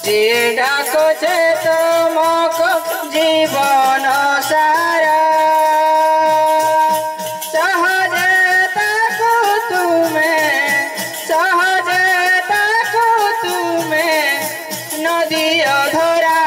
जे डाकुचे तुमको जीवन सारा सहजता को तुम्हें नदी अधरा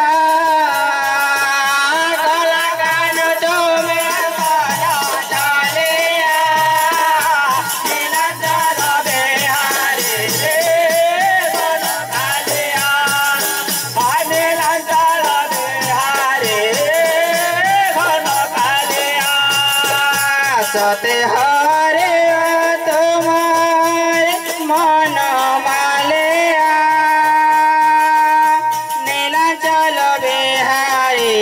सते हरे तुम्हारे मन मालिया नीलाचल बिहारी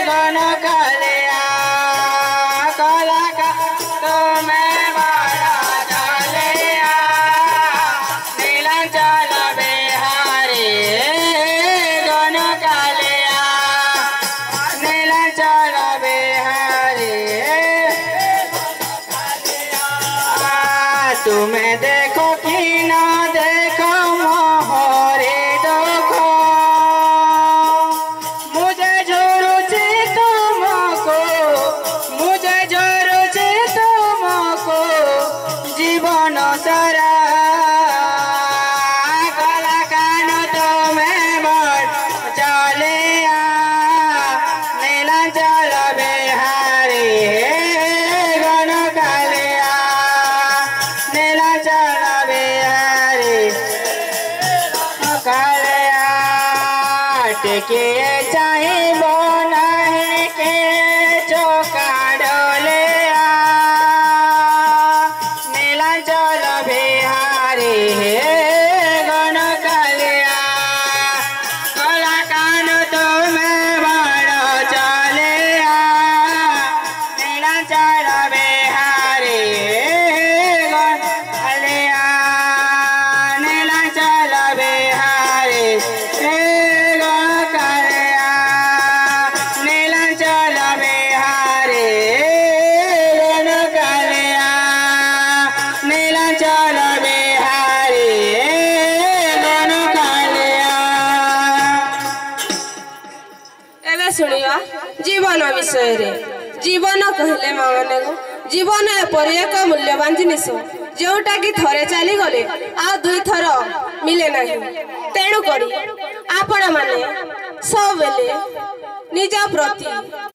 गण कालिया कला का तुम्हें बड़ा कालिया नीलाचल बिहारी गण कालिया नीलाचल बिहारी तुम्हें देखो कि ना देखो मोहरे देखो मुझे जरूरत तुमको जीवन सारा कला कान तुम्हें बड़ चले नीलाचल बिहारी गण कालिया नीलाचल बिहारी कालिया टिके चाहे नहीं के चौका डोलिया नीलाचल बिहारी गण कालिया कला कान तुम्हें बड़ चलिया नीलाचल बिहारी गण कालिया नीलाचल बिहारी गण कालिया नीलाचल बिहारी गण कालिया नीलाचल बिहारी गण कालिया। एबे सुनिया जीवन विषय रे जीवन कहले माने जीवन एपरी एक मूल्यवान जिनिस जोटा कि थरे चली गले आ दुई थर मिले नहीं तेणु करी आपण माने सब बेले निज प्रति